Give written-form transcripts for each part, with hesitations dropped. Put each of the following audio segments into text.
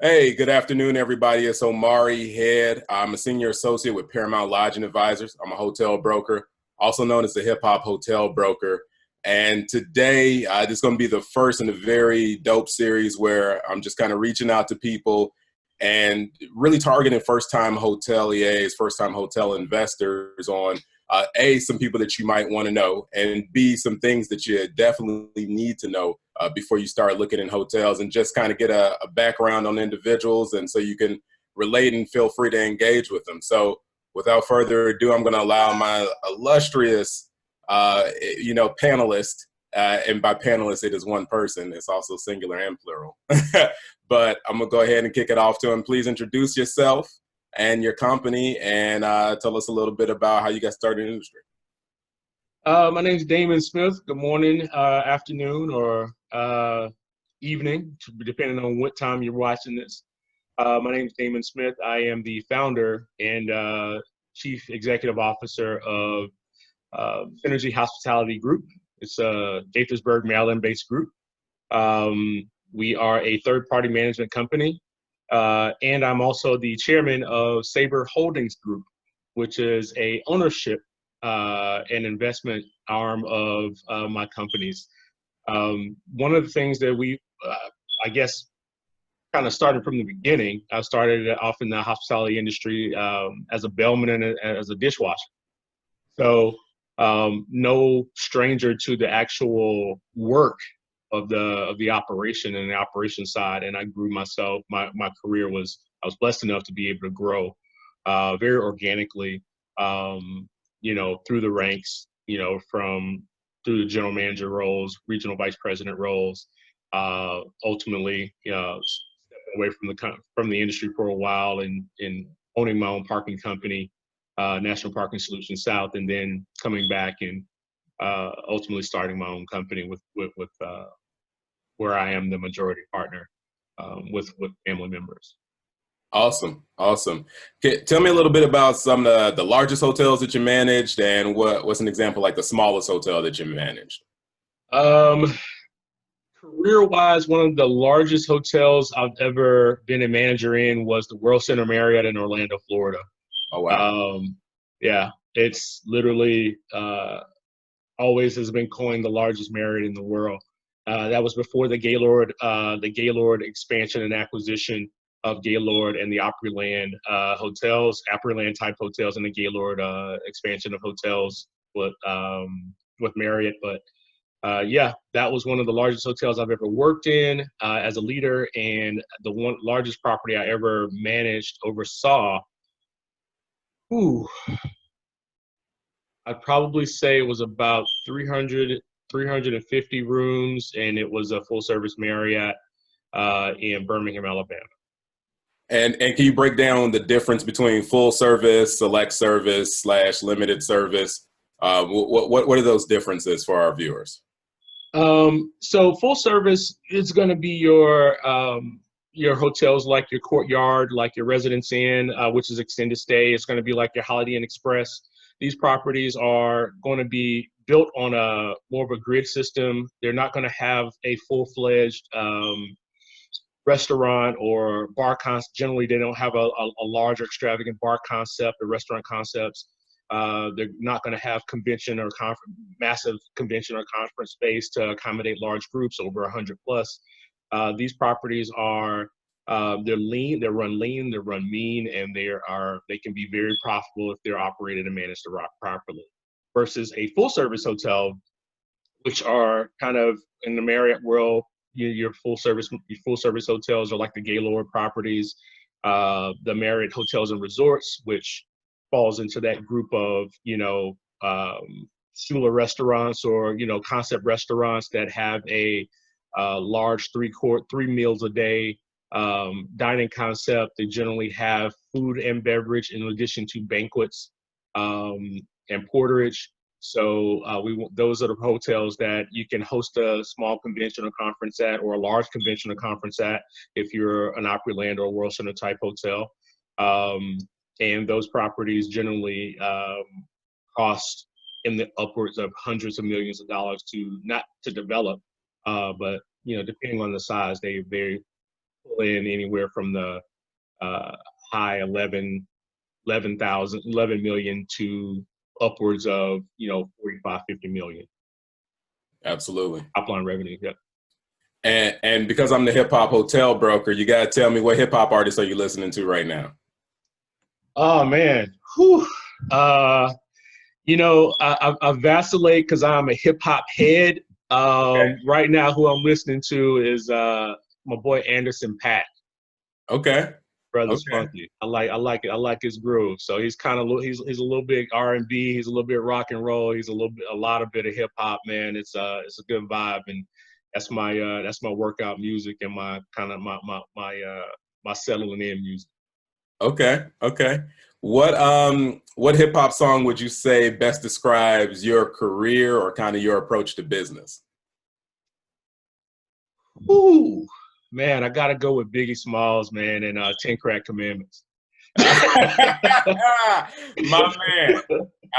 Hey, good afternoon, everybody. It's Omari Head. I'm a senior associate with Paramount Lodging Advisors. I'm a hotel broker, also known as the hip hop hotel broker. And today, this is going to be the first in a very dope series where I'm just kind of reaching out to people and really targeting first time hoteliers, first time hotel investors on some people that you might want to know, and B, some things that you definitely need to know before you start looking in hotels, and just kind of get a background on individuals, and so you can relate and feel free to engage with them. So without further ado, I'm going to allow my illustrious, panelist, and by panelist, it is one person. It's also singular and plural. But I'm going to go ahead and kick it off to him. Please introduce yourself and your company, and tell us a little bit about how you got started in the industry. My name is Daymain Smith. Good morning, afternoon, or evening, depending on what time you're watching this. My name is Damon Smith. I am the founder and Chief Executive Officer of Synergy Hospitality Group. It's a Gaithersburg, Maryland-based group. We are a third-party management company, and I'm also the chairman of Sabre Holdings Group, which is a ownership and investment arm of my companies. One of the things that we, I guess, kind of started from the beginning, I started off in the hospitality industry as a bellman and as a dishwasher. So no stranger to the actual work of the operation and the operation side. And I grew myself, my career I was blessed enough to be able to grow very organically, through the ranks, through the general manager roles, regional vice president roles, ultimately, stepping away from the industry for a while and owning my own parking company, National Parking Solutions South, and then coming back and ultimately starting my own company with where I am the majority partner with family members. Awesome. Tell me a little bit about some of the largest hotels that you managed, and what's an example like the smallest hotel that you managed? Career-wise, one of the largest hotels I've ever been a manager in was the World Center Marriott in Orlando, Florida. Oh, wow. Yeah, it's literally always has been coined the largest Marriott in the world. That was before the Gaylord expansion and acquisition of Gaylord and the Opryland hotels, Opryland type hotels, and the Gaylord expansion of hotels with Marriott. But that was one of the largest hotels I've ever worked in as a leader, and the one largest property I ever oversaw. I'd probably say it was about 350 rooms, and it was a full service Marriott in Birmingham, Alabama. And can you break down the difference between full service, select service / limited service? What are those differences for our viewers? So full service is going to be your hotels, like your Courtyard, like your Residence Inn, which is extended stay. It's going to be like your Holiday Inn Express. These properties are going to be built on more of a grid system. They're not going to have a full-fledged restaurant or bar concept. Generally, they don't have a large or extravagant bar concept or restaurant concepts. They're not going to have massive convention or conference space to accommodate large groups over 100 plus. These properties are they're lean, they're run mean, and they can be very profitable if they're operated and managed properly. Versus a full service hotel, which are kind of in the Marriott world, your full service hotels are like the Gaylord properties, the Marriott hotels and resorts, which falls into that group of Shula restaurants or concept restaurants that have a large three meals a day dining concept. They generally have food and beverage in addition to banquets and porterage. So those are the hotels that you can host a small convention or conference at, or a large convention or conference at, if you're an Opryland or a World Center type hotel. And those properties generally cost in the upwards of hundreds of millions of dollars not to develop, but depending on the size, they pull in anywhere from the high 11 million to upwards of, 45, 50 million. Absolutely. Top line revenue. Yeah. And because I'm the hip hop hotel broker, you got to tell me, what hip hop artists are you listening to right now? Oh man. Whew. I vacillate because I'm a hip hop head. Okay. Right now, who I'm listening to is my boy Anderson .Paak. Okay. Brother's Okay. funky. I like it. I like his groove. So he's kind of he's a little bit R&B. He's a little bit rock and roll. He's a lot of bit of hip hop. Man, it's a good vibe, and that's my workout music and my kind of my settling in music. Okay. Okay. What hip hop song would you say best describes your career or kind of your approach to business? Ooh, man, I gotta go with Biggie Smalls, man, and 10 Crack Commandments. My man.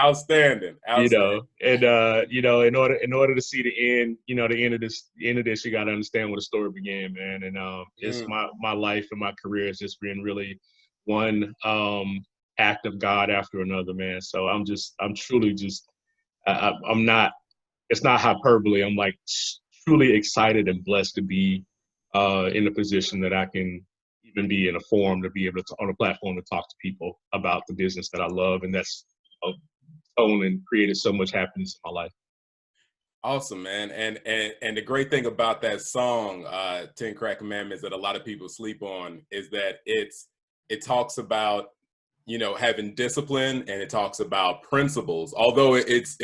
Outstanding. Outstanding. In order to see the end, the end of this, you got to understand where the story began, man. And it's my life and my career has just been really one act of God after another, man. So I'm truly just, I'm not, it's not hyperbole. I'm like truly excited and blessed to be in a position that I can even be in a forum to be able to, on a platform, to talk to people about the business that I love, and that's and created so much happiness in my life. Awesome, man. And the great thing about that song, 10 Crack Commandments, that a lot of people sleep on, is that it talks about, having discipline, and it talks about principles. Although it's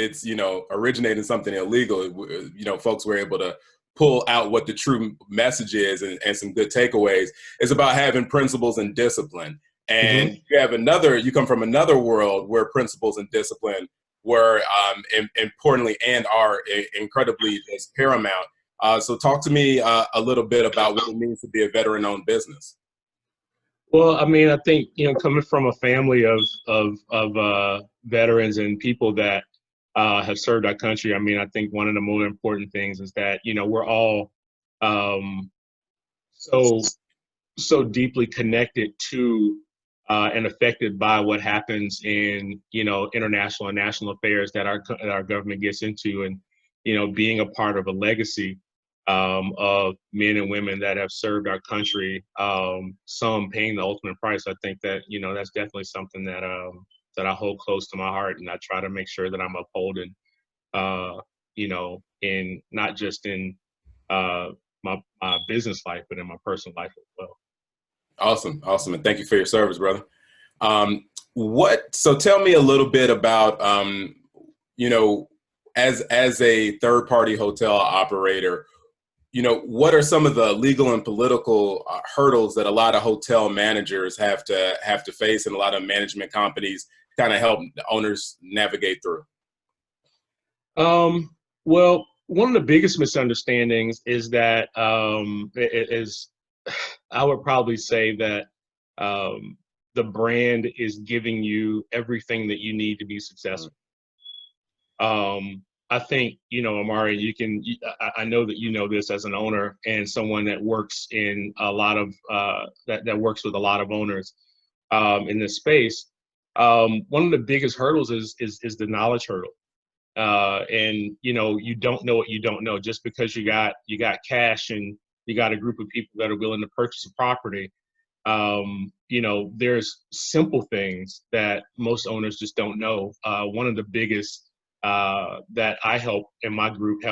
originating something illegal, folks were able to pull out what the true message is, and some good takeaways. It's about having principles and discipline. And you come from another world where principles and discipline were importantly and are incredibly paramount. So talk to me a little bit about what it means to be a veteran-owned business. Well, I mean, I think, coming from a family of veterans and people that have served our country, I mean, I think one of the more important things is that, we're all so deeply connected to and affected by what happens in, international and national affairs that our government gets into, and, being a part of a legacy of men and women that have served our country, some paying the ultimate price. I think that, that's definitely something that I hold close to my heart, and I try to make sure that I'm upholding, in not just in my business life, but in my personal life as well. Awesome. And thank you for your service, brother. So tell me a little bit about, as a third-party hotel operator, what are some of the legal and political hurdles that a lot of hotel managers have to face, and a lot of management companies kind of help the owners navigate through? Well, one of the biggest misunderstandings is that I would probably say that the brand is giving you everything that you need to be successful. I think, Omari, I know that you know this as an owner and someone that works in a lot of, that works with a lot of owners in this space. One of the biggest hurdles is the knowledge hurdle. And, you don't know what you don't know. Just because you got cash and you got a group of people that are willing to purchase a property, there's simple things that most owners just don't know. One of the biggest that I help and my group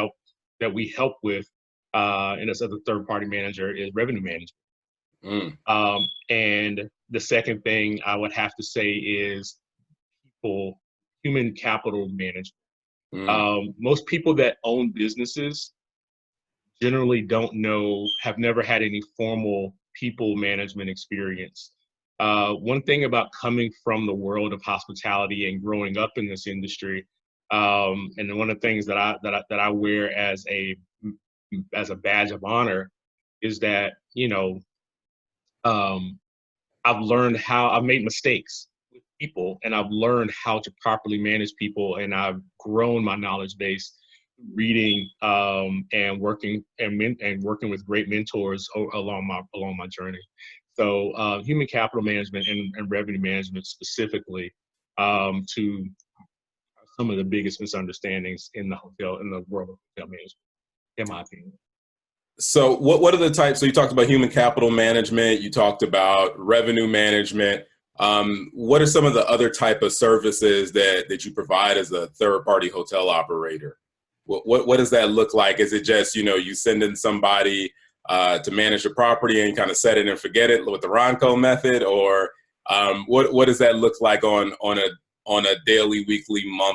that we help with, and as a third-party manager, is revenue management. And the second thing I would have to say is human capital management. Most people that own businesses generally have never had any formal people management experience. One thing about coming from the world of hospitality and growing up in this industry, and one of the things that I wear as a badge of honor is that, I've made mistakes with people, and I've learned how to properly manage people, and I've grown my knowledge base reading and working and working with great mentors along my journey. So human capital management and revenue management specifically to some of the biggest misunderstandings in the world of hotel management, in my opinion. So what are the types? So you talked about human capital management. You talked about revenue management. What are some of the other type of services that you provide as a third party hotel operator? What does that look like? Is it just, you send in somebody to manage the property and kind of set it and forget it with the Ronco method, or what does that look like on a daily, weekly, monthly